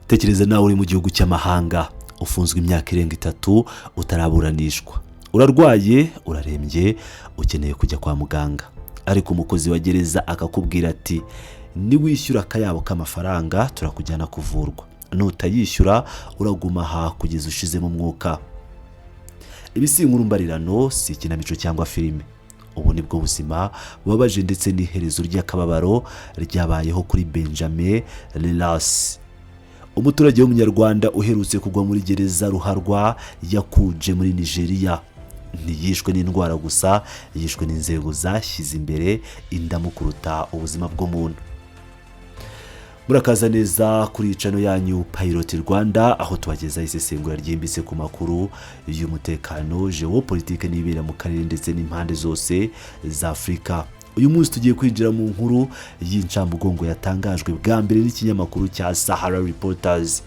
Tekereza nawe uri mu gihugu cy'amahanga ufunzwe imyaka irenga 3 utaraburanishwa. Urarwaye, urarembye, ukeneye kujya kwa muganga. Ariko umukozi wa gereza akakubwira ati niwishyura akayabo k'amafaranga turakujyana kuvurwa. Nutayishyura uraguma aha kugeza ushize mu mwuka. Ibi si inkuru mbarirano, si ikinamico cyangwa filime. Ubu nibwo buzima bubabaje ndetse n'iherezo ry'akababaro ryabayeho kuri Benjamin Relasss, umuturage w'umunyarwanda uherutse kugwa muri gereza ruharwa yakuje muri Nigeria. Ntiyishwe n'indwara gusa, yishwe n'inzego zashyize imbere indamu kuruta ubuzima bw'umuntu. Murakaza neza kuri channel yanyu IPEREREZA Rwanda, aho tubageza isesengura ryimbitse ku makuru y'umutekano, Geopolitical n'ibera mu karere ndetse n'impande zose za Afrika. Uyu munsi tugiye kwinjira mu nkuru y'incambugongo yatangajwe bwa mbere n'ikinyamakuru cya Sahara Reporters.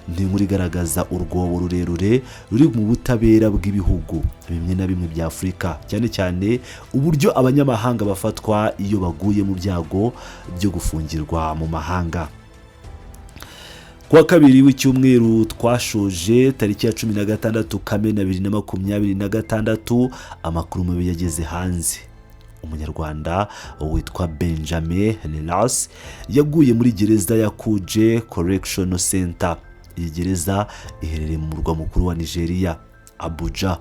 Ni inkuru igaragaza urwobo rurerure ruri mu butabera bw'ibihugu bimwe na bimwe bya Afrika, cyane cyane uburyo abanyamahanga bafatwa iyo baguye mu byago byo gufungirwa mu mahanga. Kwa kabiri w'icyumweru twashoje tariki ya 16 Kamena 2026, amakuru mabi yageze hanze. Umunyarwanda witwa Benjamin Relasss yaguye muri gereza ya Kuje Correctional Center. Iyi gereza iherereye mu murwa mukuru wa Nigeria, Abuja.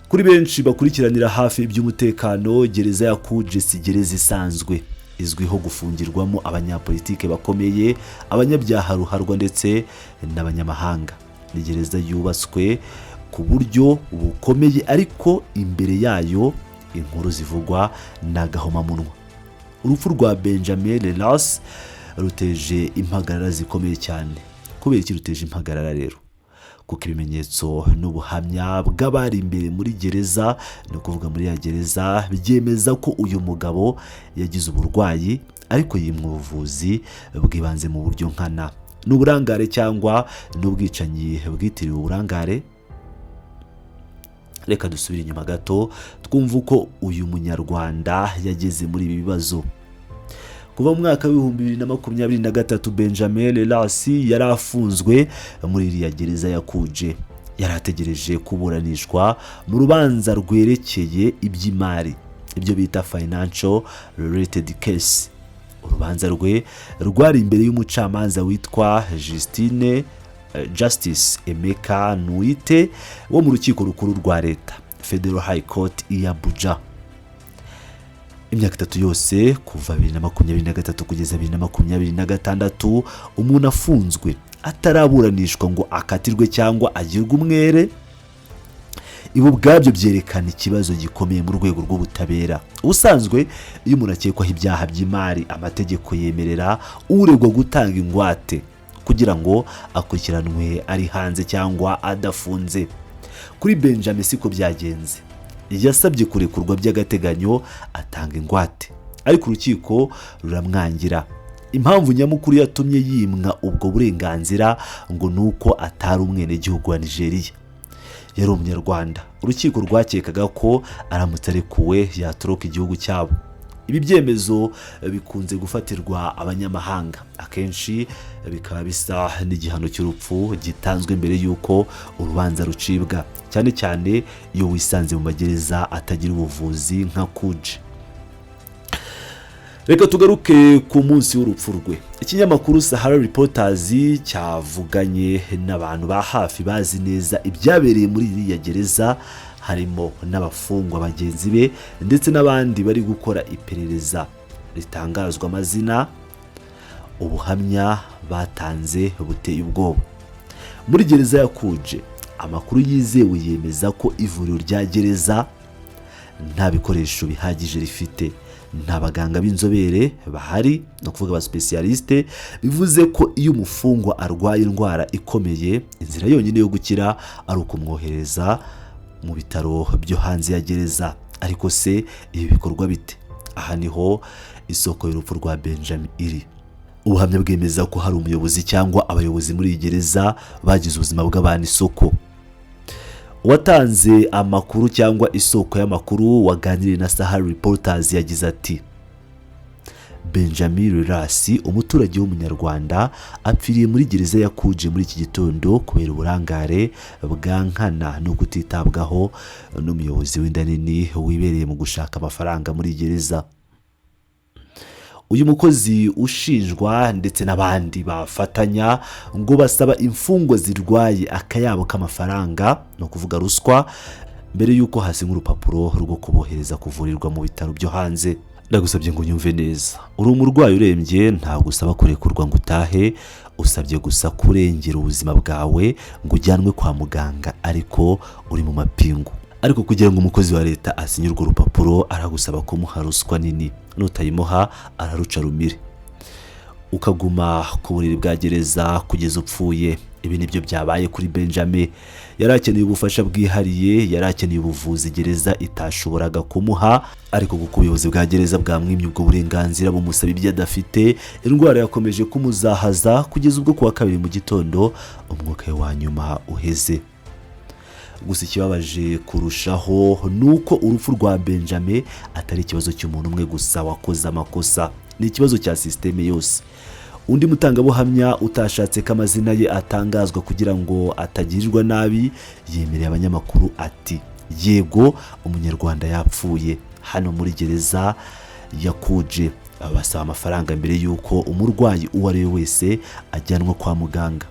Kuri benshi bakurikiranira hafi iby'umutekano, gereza ya Kuje si gereza isanzwe. Izwiho gufungirwamo abanyapolitike bakomeye, abanyabyaha ruharwa ndetse n'abanyamahanga. Ni gereza yubatswe ku buryo bukomeye, ariko imbere yayo inkuru zivugwa n'agahomamunwa. Urupfu rwa Benjamin Relasss ruteje impagarara zikomeye cyane. Kubera iki ruteje impagarara rero? Kuko ibimenyetso n'ubuhamya bw'abari imbere muri gereza, no kuvuga muri ya gereza, byemeza ko uyu mugabo yagize uburwayi ariko yimwe ubuvuzi bwibanze mu buryo nkana. N'uburangare cyangwa n'ubwicanyi bwitiriwe uburangare. Reka dusubire inyuma gato twumva uko uyu munyarwanda yageze muri ibi bibazo. Kuva mu mwaka wa 2023 Benjamin Relasss yari afunzwe muri iriya gereza ya Kuje. Yari ategereje kuburanishwa mu rubanza rwerekeye iby'imari, ibyo bita financial related case. Urubanza rwe rwari imbere y'umucamanza witwa Justice Emeka Nuite wo mu rukiko rukuru rwa leta, Federal High Court i Abuja. Imyaka 3 yose kuva 2023 kugeza 2026 umuntu afunzwe ataraburanishwa ngo akatirwe cyangwa agirwe umwere. Ibo bwabyo byerekana ikibazo gikomeye mu rwego rw'ubutabera. Ubusanzwe iyo umuntu akekwaho ibyaha by'imari, amategeko yemerera uregwa gutanga ingwate kugira ngo akurikiranwe ari hanze cyangwa adafunze. Kuri Benjamin siko byagenze. Yasabye kurekurwa by'agateganyo atanga ingwate, ariko urukiko ruramwangira. Impamvu nyamukuru yatumye yimwa ubwo burenganzira ngo nuko atari umwene gihugu wa Nigeria, yari umunyarwanda. Urukiko rwakekaga ko aramutse arekuwe yatoroka igihugu cyabo. Ibi byemezo bikunze gufatirwa abanyamahanga, akenshi bikaba bisa n'igihano cy'urupfu gitanzwe mbere yuko urubanza rucibwa, cyane cyane iyo wisanze mu magereza atagira ubuvuzi nka Kuje. Reka tugaruke ku munsi w'urupfu rwe. Ikinyamakuru Sahara Reporters cyavuganye n'abantu ba hafi bazi neza ibyabereye muri iriya gereza, harimo n'abafungwa bagenzi be ndetse n'abandi bari gukora iperereza ritangazwa amazina. Ubuhamya batanze buteye ubwoba. Muri gereza ya Kuje, amakuru yizewe yemeza ko ivuriro rya gereza nta bikoresho bihagije rifite, nta baganga b'inzobere bahari, no kuvuga aba specialiste. Bivuze ko iyo umufungwa arwaye indwara ikomeye, inzira yonyine yo gukira ari ukumwohereza mu bitaro byo hanze ya gereza. Ariko se ibi bikorwa bite? Aha niho isoko y'urupfu rwa Benjamin iri. Ubuhamya bwemeza ko hari umuyobozi cyangwa abayobozi muri gereza bagize ubuzima bw'abantu isoko. Watanze amakuru cyangwa isoko y'amakuru waganiriye na Sahara Reporters yagize ati: Benjamin Relasss, umuturage w'umunyarwanda, apfiriye muri gereza ya Kuje muri iki gitondo kubera uburangare bwankana no kutitabwaho n'umuyobozi w'inda nini wibereye mu gushaka amafaranga muri gereza. Uyu mukozi ushinjwa ndetse n'abandi bafatanya ngo basaba imfungwa zirwaye akayabo k'amafaranga, no kuvuga ruswa, mbere yuko hasinywa urupapuro rwo kubohereza kuvurirwa mu bitaro byo hanze. Ndagusabye ngo unyumve neza, uri umurwayi urembye, ntabwo usaba kurekurwa ngo utahe, usabye gusa kurengera ubuzima bwawe ngo ujyanwe kwa muganga ariko uri mu mapingu. Ariko kugira ngo umukozi wa leta asinye urwo rupapuro aragusaba kumuha ruswa nini, nutayimuha araruca rumire, ukaguma ku buriri bwa gereza kugeza upfuye. Ibi nibyo byabaye kuri Benjamin. Yari akeneye ubufasha bwihariye, yari akeneye ubuvuzi gereza itashoboraga kumuha, ariko kuko ubuyobozi bwa gereza bwamwimye ubwo burenganzira bumusaba ibyo adafite, indwara yakomeje kumuzahaza kugeza ubwo kuwa kabiri mu gitondo umwuka we wa nyuma uheze. Gusa ikibabaje kurushaho nuko urupfu rwa Benjamin atari ikibazo cy'umuntu umwe gusa wakoze amakosa, ni ikibazo cya systeme yose. Undi mutangabuhamya utashatse ko amazina ye atangazwa kugira ngo atagirirwa nabi, yemereye abanyamakuru ati yego umunyarwanda yapfuye hano muri gereza ya Kuje. Basaba amafaranga mbere yuko umurwayi uwo ari we wese ajyanwa kwa muganga.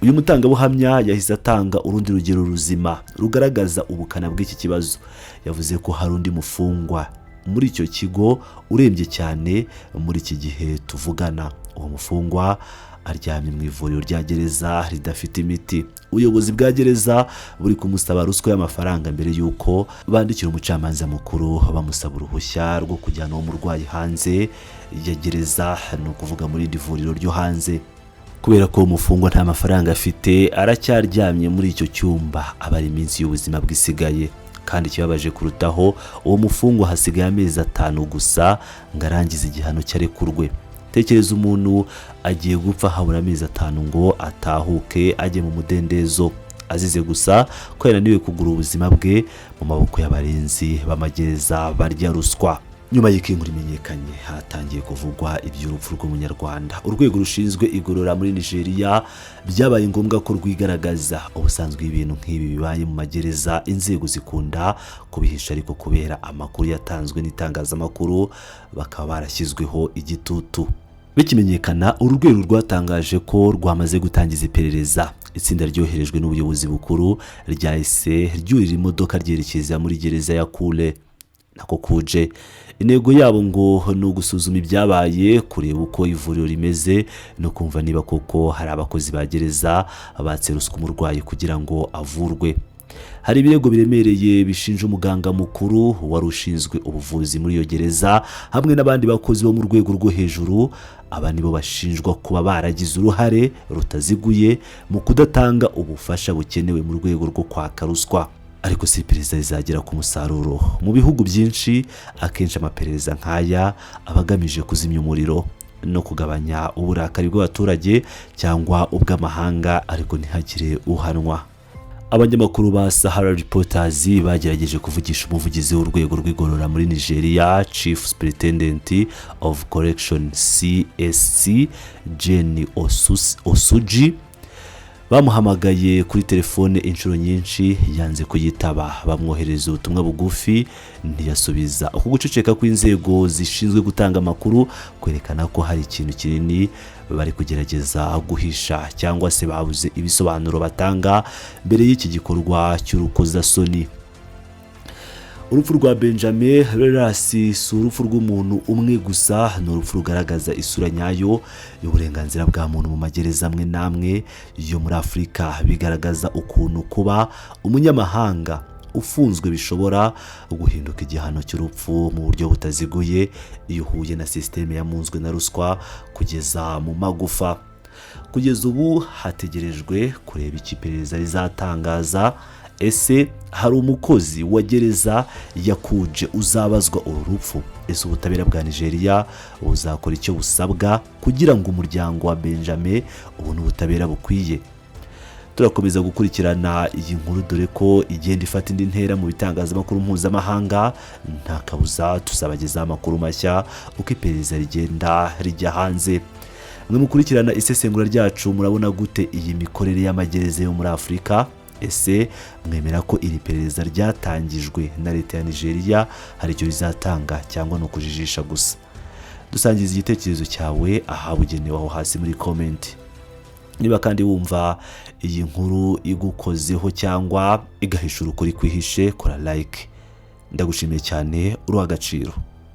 Uyu mutangabuhamya yahise atanga urundi rugero ruzima rugaragaza ubukana bw'iki kibazo. Yavuze ko hari undi mufungwa muri icyo kigo urembye cyane muri iki gihe tuvugana. Uwo mufungwa aryamye mu ivuriro rya gereza ridafite imiti. Ubuyobozi bwa gereza buri kumusaba ruswa y'amafaranga mbere yuko bandikira umucamanza mukuru bamusaba uruhushya rwo kujyana uwo murwayi hanze ya gereza, no kuvuga muri iri vuriro ryo hanze. Kubera ko umufungwa nta mafaranga afite, aracyaryamye muri icyo cyumba abara iminsi y'ubuzima bwisigaye. Kandi ikibabaje kurutaho, uwo mufungwa hasigaye amezi 5 gusa ngo arangize igihano cyarekurwe. Tekereza umuntu agiye gupfa habura amezi 5 ngo atahuke ajye mu mudendezo, azize gusa ko yananiwe kugura ubuzima bwe mu maboko y'abarenzi b'amagereza barya ruswa. Nyuma y'ikinkuru imenyekanye, hatangiye kuvugwa iby'urupfu rw'umunyarwanda. Urwego rushinzwe igorora muri Nigeria byabaye ngombwa ko rwigaragaza. Ubusanzwe ibintu nk'ibi bibaye mu magereza inzego zikunda kubihisha, ariko kubera amakuru yatanzwe n'itangazamakuru bakaba barashyizweho igitutu. Bikimenyekana, uru rwego rwatangaje ko rwamaze gutangiza iperereza. Itsinda ryoherejwe n'ubuyobozi bukuru ryahise ryurira imodoka ryerekeza muri gereza ya Kure nako Kuje. Intego yabo ngo ni ugusuzuma ibyabaye, kureba uko ivuriro rimeze, no kumva niba koko hari abakozi ba gereza batse ruswa umurwayi kugira ngo avurwe. Hari ibirego biremereye bishinja umuganga mukuru wari ushinzwe ubuvuzi muri iyo gereza hamwe n'abandi bakozi bo mu rwego rwo hejuru. Aba nibo bashinjwa kuba baragize uruhare rutaziguye mu kudatanga ubufasha bukenewe mu rwego rwo kwaka ruswa. Ariko si iperereza rizagera ku musaruro. Mu bihugu byinshi akenshi amaperereza nk'aya abagamije kuzimya umuriro no kugabanya uburakari bw'abaturage cyangwa ubw'amahanga, ariko ntihagire uhanwa. Abanyamakuru ba Sahara Reporters bagerageje kuvugisha umuvugizi w'urwego rw'igorora muri Nigeria, Chief Superintendent of Correction CSC Jenny Osuji. Bamuhamagaye kuri telefone inshuro nyinshi, yanze kuyitaba. Bamwohereza ubutumwa bugufi, ntiyasubiza. Uko guceceka kw'inzego zishinzwe gutanga amakuru kwerekana ko hari ikintu kinini bari kugerageza guhisha cyangwa se babuze ibisobanuro batanga mbere y'iki gikorwa cy'urukozasoni. Urupfu rwa Benjamin Relasss si urupfu rw'umuntu umwe gusa, ni urupfu rugaragaza isura nyayo y'uburenganzira bwa muntu mu magereza amwe n'amwe yo muri Afurika. Bigaragaza ukuntu kuba umunyamahanga ufunzwe bishobora guhinduka igihano cy'urupfu mu buryo butaziguye iyo uhuye na systeme yamunzwe na ruswa kugeza mu magufa. Kugeza ubu hategerejwe kureba icyo iperereza rizatangaza. Ese hari umukozi wa gereza ya Kuje uzabazwa uru rupfu? Ese ubutabera bwa Nigeria buzakora icyo busabwa kugira ngo umuryango wa Benjamin ubone ubutabera bukwiye? turakomeza gukurikirana iyi nkuru dore ko igenda ifata indi ntera mu bitangazamakuru mpuzamahanga. Nta kabuza tuzabagezaho amakuru mashya uko iperereza rigenda rijya hanze. Mwe mukurikirana isesengura ryacu murabona gute iyi mikorere y'amagereza yo muri Afurika? Ese mwemera ko iri perereza ryatangijwe na leta ya Nigeria hari icyo rizatanga cyangwa no kujijisha gusa? Dusangiza igitekerezo cyawe ahabugenewe aho hasi muri comment. Niba kandi wumva iyi nkuru igukozeho cyangwa igahishura ukuri kwihishe, kora like. Ndagushimiye cyane, uri agaciro.